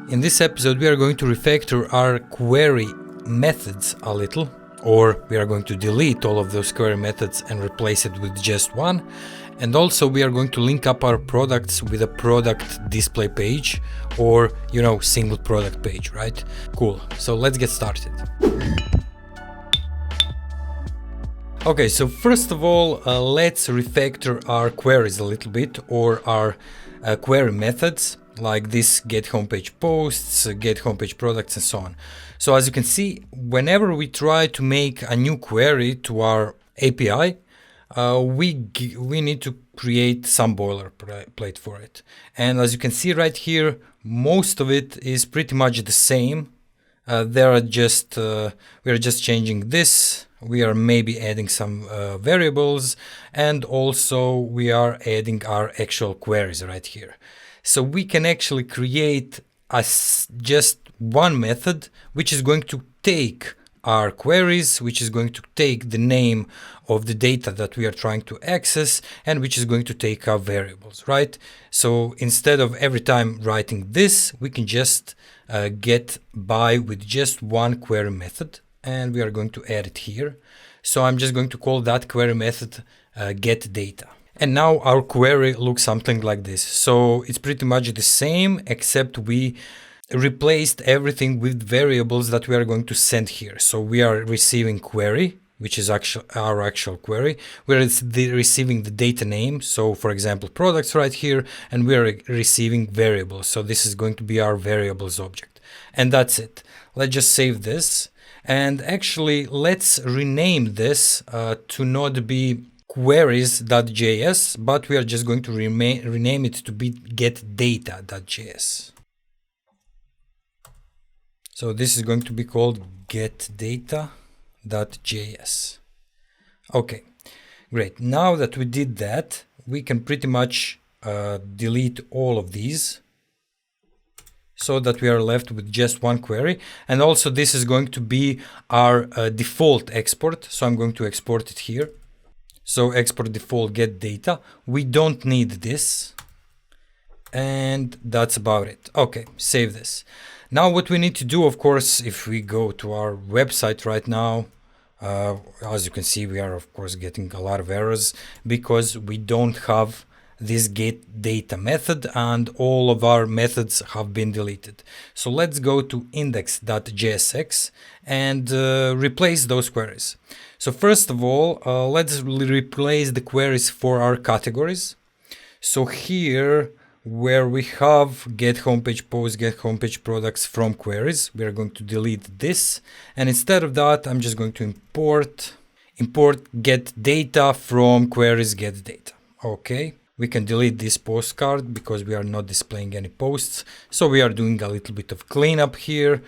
In this episode, we are going to refactor our query methods a little, or we are going to delete all of those query methods and replace it with just one. And also we are going to link up our products with a product display page, or, single product page, right? Cool. So let's get started. Okay, so first of all, let's refactor our queries a little bit, or our query methods, like this get homepage posts, get homepage products, and so on. So as you can see, whenever we try to make a new query to our API, we need to create some boilerplate for it. And as you can see right here, most of it is pretty much the same. We are just changing this. We are maybe adding some variables, and also we are adding our actual queries right here. So we can actually create just one method which is going to take our queries, which is going to take the name of the data that we are trying to access, and which is going to take our variables, right? So instead of every time writing this, we can just get by with just one query method, and we are going to add it here. So I'm just going to call that query method get data. And now our query looks something like this. So it's pretty much the same, except we replaced everything with variables that we are going to send here. So we are receiving query, which is our actual query. We're receiving the data name. So for example, products right here, and we are receiving variables. So this is going to be our variables object. And that's it. Let's just save this. And actually, let's rename this to not be queries.js, but we are just going to rename it to be getData.js. So this is going to be called getData.js. Okay, great. Now that we did that, we can pretty much delete all of these, so that we are left with just one query. And also this is going to be our default export. So I'm going to export it here. So export default get data. We don't need this. And that's about it. Okay, save this. Now what we need to do, of course, if we go to our website right now, as you can see, we are of course getting a lot of errors because we don't have this get data method, and all of our methods have been deleted. So let's go to index.jsx and replace those queries. So first of all, let's replace the queries for our categories. So here, where we have get homepage posts, get homepage products from queries, we are going to delete this. And instead of that, I'm just going to import get data from queries get data. Okay. We can delete this postcard because we are not displaying any posts. So we are doing a little bit of cleanup here.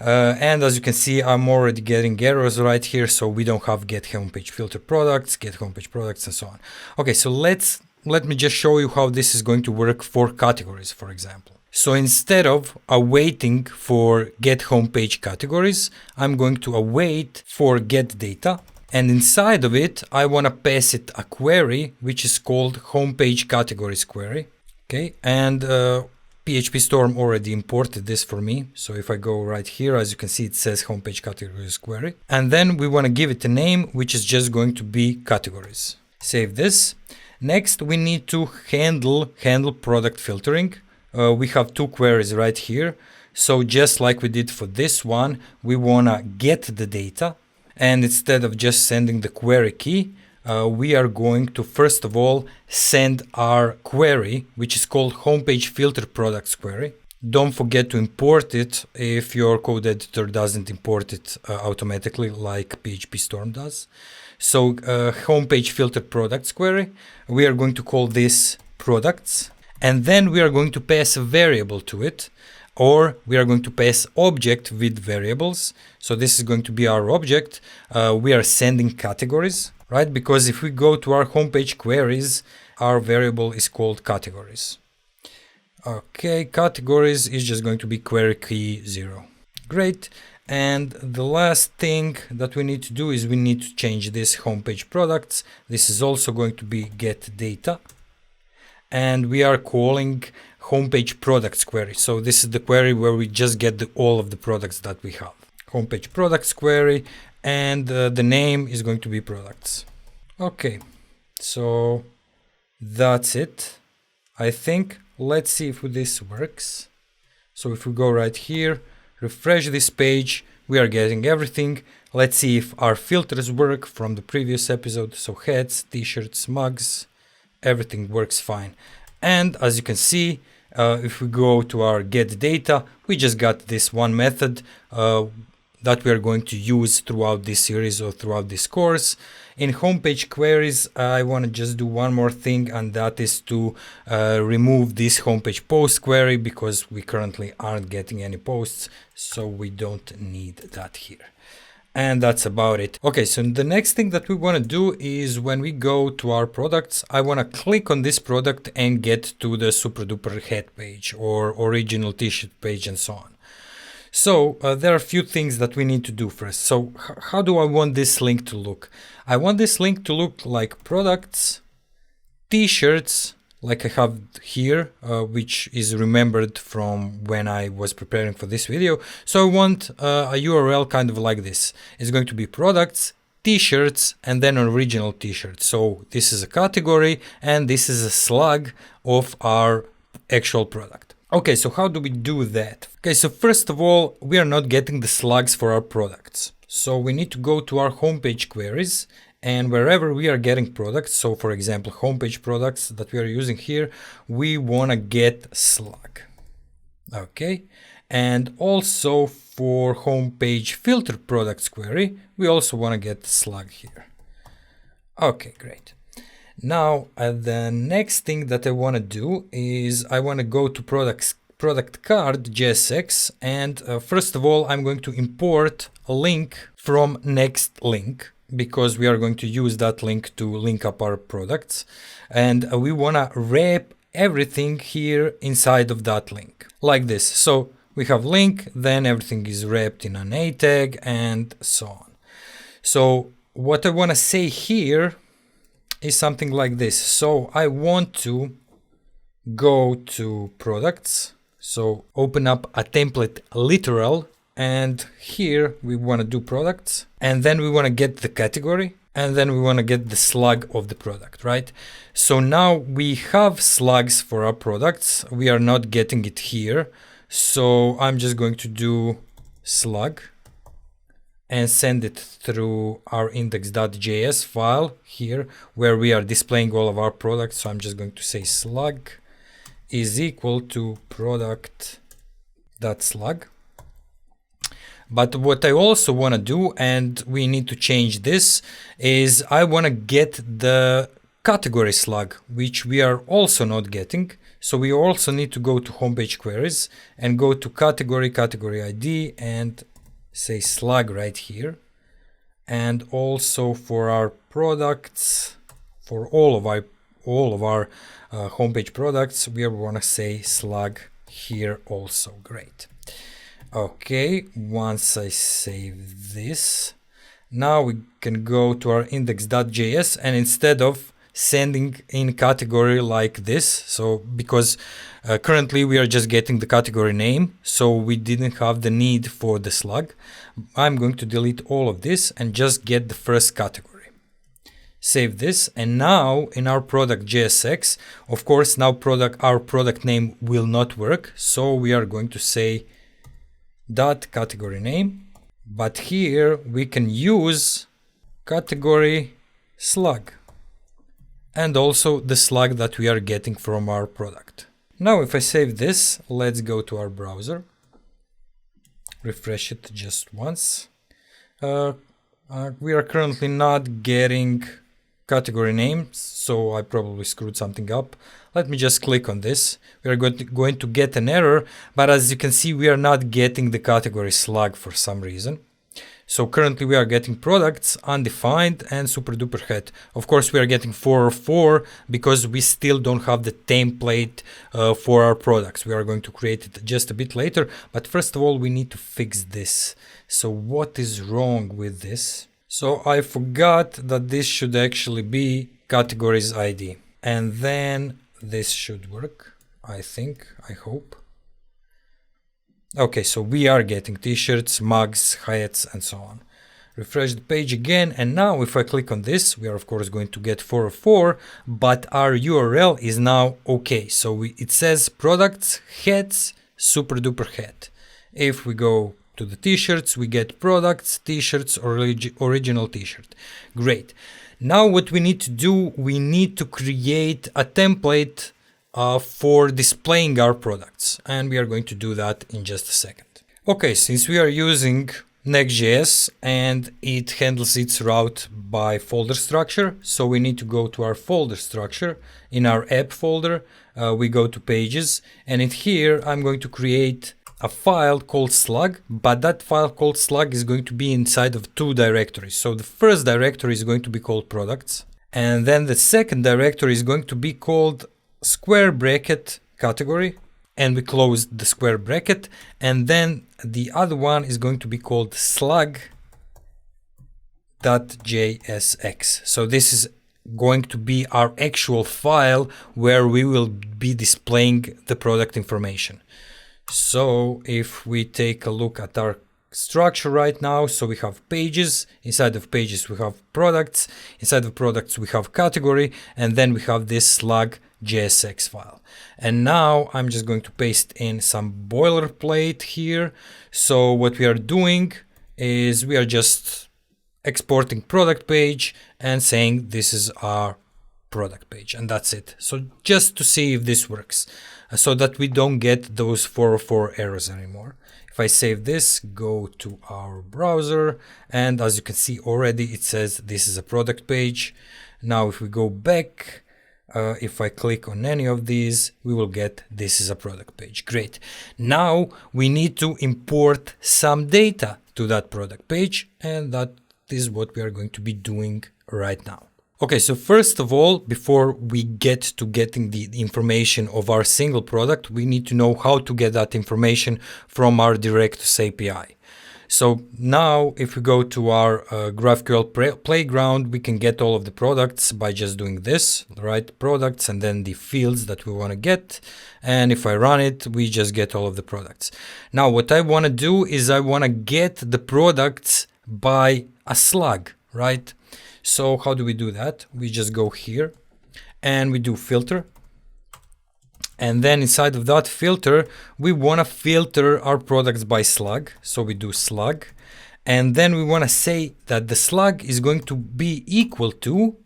And as you can see, I'm already getting errors right here. So we don't have get homepage filter products, get homepage products, and so on. Okay, so let me just show you how this is going to work for categories, for example. So instead of awaiting for get homepage categories, I'm going to await for get data. And inside of it, I want to pass it a query, which is called homepage categories query. Okay, and PHP Storm already imported this for me. So if I go right here, as you can see, it says homepage categories query. And then we want to give it a name, which is just going to be categories. Save this. Next, we need to handle product filtering. We have two queries right here. So just like we did for this one, we want to get the data. And instead of just sending the query key, we are going to first of all send our query, which is called homepage filter products query. Don't forget to import it if your code editor doesn't import it automatically like PHP Storm does. So homepage filter products query, we are going to call this products, and then we are going to pass a variable to it. Or we are going to pass object with variables. So this is going to be our object. We are sending categories, right? Because if we go to our homepage queries, our variable is called categories. Okay, categories is just going to be query key 0. Great. And the last thing that we need to do is we need to change this homepage products. This is also going to be get data. And we are calling homepage products query. So this is the query where we just get all of the products that we have. Homepage products query, and the name is going to be products. Okay, so that's it, I think. Let's see if this works. So if we go right here, refresh this page, we are getting everything. Let's see if our filters work from the previous episode. So heads, t-shirts, mugs, everything works fine. And as you can see, if we go to our get data, we just got this one method that we are going to use throughout this series or throughout this course. In homepage queries, I want to just do one more thing, and that is to remove this homepage post query, because we currently aren't getting any posts, so we don't need that here. And that's about it. Okay, so the next thing that we want to do is when we go to our products, I want to click on this product and get to the super duper head page or original t-shirt page and so on. So there are a few things that we need to do first. So how do I want this link to look? I want this link to look like products, t-shirts, like I have here, which is remembered from when I was preparing for this video. So I want a URL kind of like this. It's going to be products, t-shirts, and then original t-shirts. So this is a category, and this is a slug of our actual product. Okay, so how do we do that? Okay, so first of all, we are not getting the slugs for our products. So we need to go to our homepage queries, and wherever we are getting products, so for example, homepage products that we are using here, we want to get slug. Okay, and also for homepage filter products query, we also want to get slug here. Okay, great. Now, the next thing that I want to do is I want to go to product card JSX, and first of all, I'm going to import a link from next link, because we are going to use that link to link up our products, and we want to wrap everything here inside of that link like this. So we have link, then everything is wrapped in an A tag and so on. So what I want to say here is something like this. So I want to go to products, so open up a template literal, and here we want to do products, and then we want to get the category, and then we want to get the slug of the product, right? So now we have slugs for our products, we are not getting it here, so I'm just going to do slug and send it through our index.js file here where we are displaying all of our products. So I'm just going to say slug is equal to product.slug. But what I also want to do, and we need to change this, is I want to get the category slug, which we are also not getting. So we also need to go to homepage queries and go to category ID, and say slug right here. And also for our products, for all of our homepage products, we want to say slug here also. Great. Okay, once I save this, now we can go to our index.js, and instead of sending in category like this, so because currently we are just getting the category name, so we didn't have the need for the slug, I'm going to delete all of this and just get the first category. Save this, and now in our product JSX, of course now our product name will not work, so we are going to say dot category name, but here we can use category slug and also the slug that we are getting from our product. Now if I save this, let's go to our browser, refresh it just once. We are currently not getting category names, so I probably screwed something up. Let me just click on this. We are going to get an error, but as you can see, we are not getting the category slug for some reason. So currently we are getting products, undefined, and super duper head. Of course, we are getting 404 because we still don't have the template for our products. We are going to create it just a bit later, but first of all, we need to fix this. So what is wrong with this? So I forgot that this should actually be categories ID, and then this should work. I think, I hope. Okay, so we are getting t-shirts, mugs, hats, and so on. Refresh the page again, and now if I click on this, we are of course going to get 404, but our URL is now okay. So it says products, hats, super duper hat. If we go to the t-shirts, we get products, t-shirts, original t-shirt. Great. Now what we need to do, we need to create a template for displaying our products, and we are going to do that in just a second. Okay, since we are using Next.js and it handles its route by folder structure, so we need to go to our folder structure. In our app folder, we go to pages, and in here I'm going to create a file called slug, but that file called slug is going to be inside of two directories. So the first directory is going to be called products, and then the second directory is going to be called square bracket category, and we close the square bracket, and then the other one is going to be called slug.jsx. So this is going to be our actual file where we will be displaying the product information. So if we take a look at our structure right now, so we have pages, inside of pages we have products, inside of products we have category, and then we have this slug.jsx file. And now I'm just going to paste in some boilerplate here. So what we are doing is we are just exporting product page and saying this is our product page, and that's it. So just to see if this works, so that we don't get those 404 errors anymore. If I save this, go to our browser, and as you can see already it says this is a product page. Now if we go back, if I click on any of these, we will get this is a product page. Great. Now we need to import some data to that product page, and that is what we are going to be doing right now. Okay, so first of all, before we get to getting the information of our single product, we need to know how to get that information from our Directus API. So now if we go to our GraphQL playground, we can get all of the products by just doing this, right? Products and then the fields that we want to get. And if I run it, we just get all of the products. Now what I want to do is I want to get the products by a slug, right? So how do we do that? We just go here and we do filter. And then inside of that filter, we want to filter our products by slug. So we do slug. And then we want to say that the slug is going to be equal to,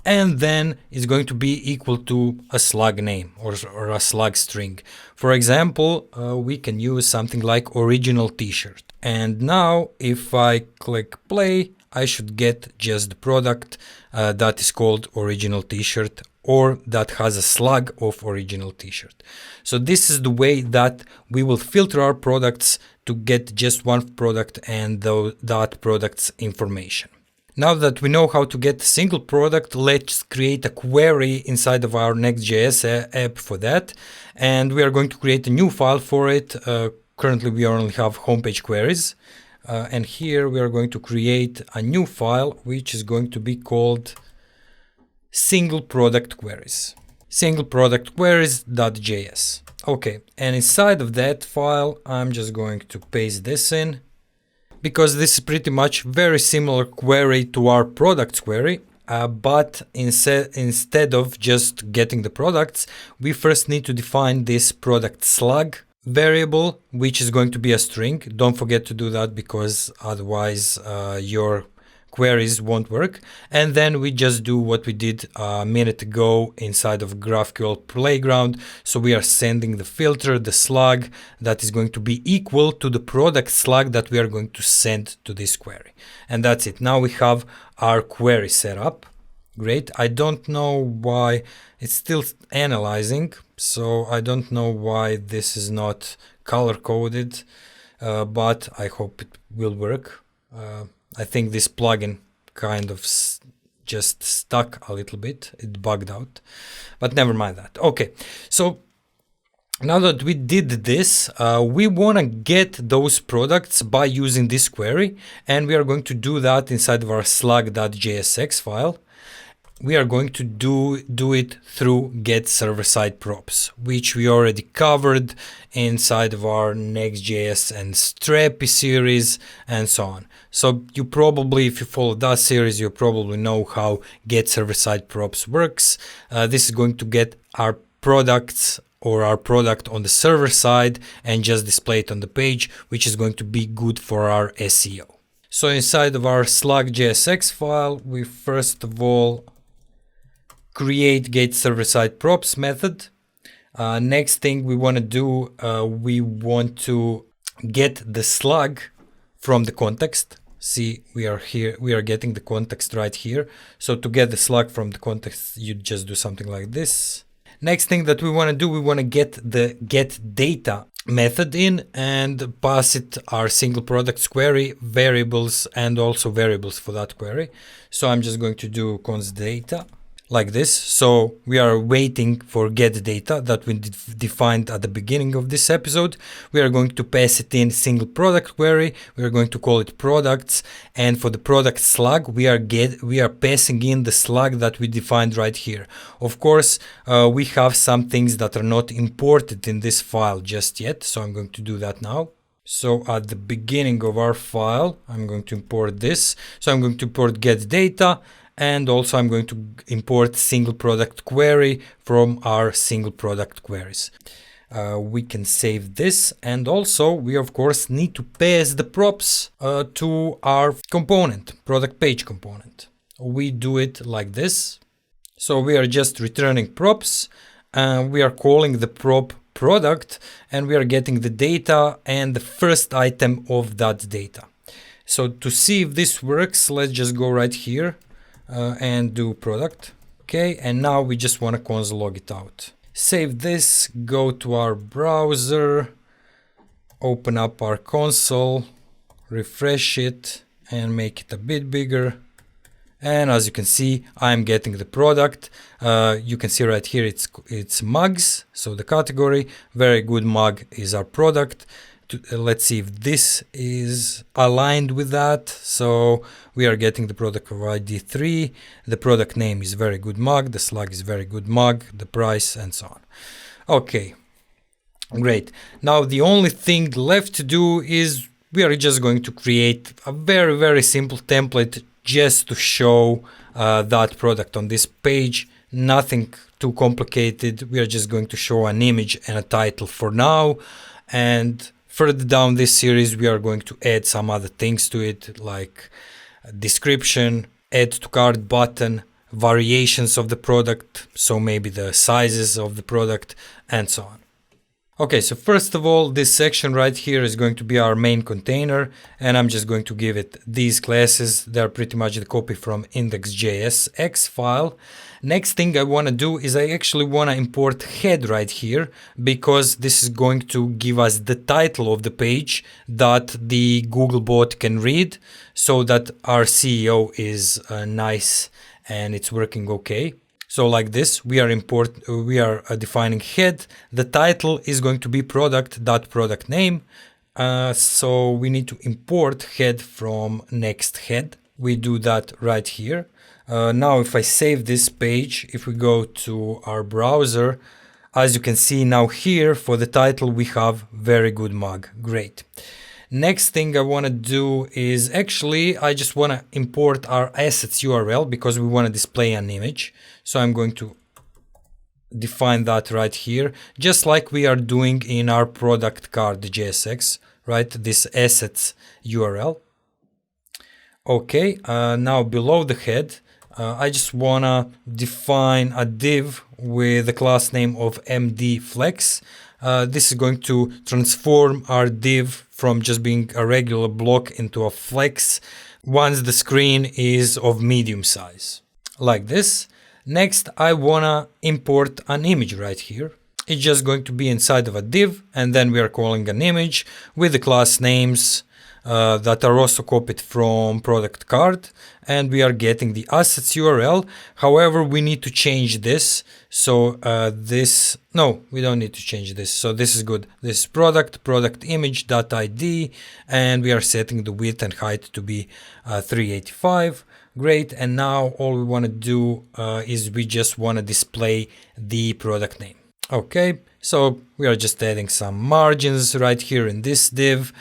and then it's going to be equal to a slug name or a slug string. For example, we can use something like original t-shirt. And now if I click play, I should get just the product that is called original t-shirt, or that has a slug of original t-shirt. So this is the way that we will filter our products to get just one product and that product's information. Now that we know how to get a single product, let's create a query inside of our Next.js app for that. And we are going to create a new file for it. Currently we only have homepage queries. And here we are going to create a new file which is going to be called single product queries. Single product queries.js. Okay, and inside of that file I'm just going to paste this in, because this is pretty much very similar query to our products query, but instead of just getting the products, we first need to define this product slug variable, which is going to be a string. Don't forget to do that, because otherwise your queries won't work. And then we just do what we did a minute ago inside of GraphQL playground. So we are sending the filter, the slug, that is going to be equal to the product slug that we are going to send to this query. And that's it. Now we have our query set up. Great. I don't know why it's still analyzing, so I don't know why this is not color coded, but I hope it will work. I think this plugin kind of just stuck a little bit. It bugged out, but never mind that. Okay, so now that we did this, we want to get those products by using this query, and we are going to do that inside of our slug.jsx file. we are going to do it through get server-side props, which we already covered inside of our Next.js and Strappy series and so on. So you probably, if you follow that series, you probably know how get server-side props works. This is going to get our products or our product on the server side and just display it on the page, which is going to be good for our SEO. So inside of our slug.jsx file, we first of all create get server-side props method. Next thing we want to do, we want to get the slug from the context. See, we are here, we are getting the context right here. So to get the slug from the context, you just do something like this. Next thing that we want to do, we want to get the get data method in and pass it our single products query, variables, and also variables for that query. So I'm just going to do const data like this. So we are waiting for get data that we defined at the beginning of this episode. We are going to pass it in single product query. We are going to call it products, and for the product slug we are passing in the slug that we defined right here. Of course, we have some things that are not imported in this file just yet, so I'm going to do that now. So at the beginning of our file, I'm going to import this. So I'm going to import get data, and also I'm going to import single product query from our single product queries. We can save this, and also we of course need to pass the props to our component, product page component. We do it like this. So we are just returning props, we are calling the prop product, and we are getting the data and the first item of that data. So to see if this works, let's just go right here and do product. Okay, and now we just want to console log it out. Save this, go to our browser, open up our console, refresh it and make it a bit bigger. And as you can see, I'm getting the product. You can see right here it's mugs, so the category, very good mug is our product. Let's see if this is aligned with that. So we are getting the product of ID 3, the product name is very good mug, the slug is very good mug, the price, and so on. Okay, great. Now the only thing left to do is we are just going to create a very simple template just to show that product on this page. Nothing too complicated. We are just going to show an image and a title for now, and further down this series we are going to add some other things to it, like description, add to cart button, variations of the product, so maybe the sizes of the product, and so on. Okay, so first of all, this section right here is going to be our main container, and I'm just going to give it these classes. They're pretty much the copy from index.jsx file. Next thing I want to do is I actually want to import head right here, because this is going to give us the title of the page that the Googlebot can read, so that our CEO is nice and it's working okay. So like this, we are defining head. The title is going to be product name. So we need to import head from next head. We do that right here. Now if I save this page, if we go to our browser, as you can see now here for the title we have very good mug. Great. Next thing I want to do is actually I just want to import our assets URL, because we want to display an image. So I'm going to define that right here, just like we are doing in our product card JSX, right? This assets URL. Okay, now below the head, I just want to define a div with the class name of mdflex. This is going to transform our div from just being a regular block into a flex once the screen is of medium size, like this. Next, I wanna import an image right here. It's just going to be inside of a div, and then we are calling an image with the class names that are also copied from product card, and we are getting the assets URL. However, we need to change this. So we don't need to change this. So this is good. This is product image.id, and we are setting the width and height to be 385. Great, and now all we want to do is we just want to display the product name. Okay, so we are just adding some margins right here in this div,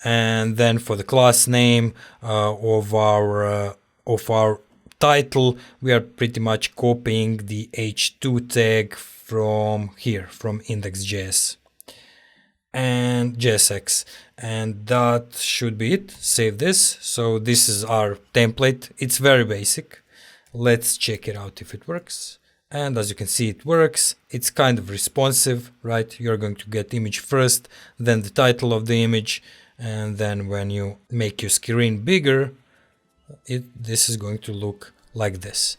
and then for the class name of our title, we are pretty much copying the h2 tag from here, from index.js and JSX, and that should be it. Save this. So this is our template. It's very basic. Let's check it out if it works. And as you can see, it works. It's kind of responsive, right? You're going to get image first, then the title of the image, and then when you make your screen bigger, this is going to look like this.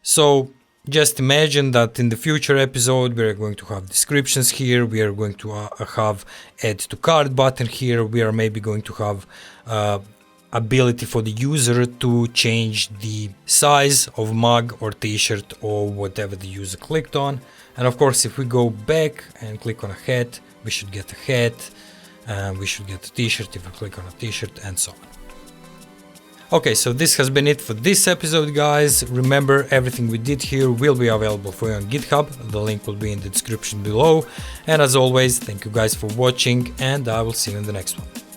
So just imagine that in the future episode, we are going to have descriptions here. We are going to have add to cart button here. We are maybe going to have ability for the user to change the size of mug or t-shirt or whatever the user clicked on. And of course, if we go back and click on a hat, we should get a hat. We should get a t-shirt if we click on a t-shirt, and so on. Okay, so this has been it for this episode, guys. Remember, everything we did here will be available for you on GitHub. The link will be in the description below. And as always, thank you guys for watching, and I will see you in the next one.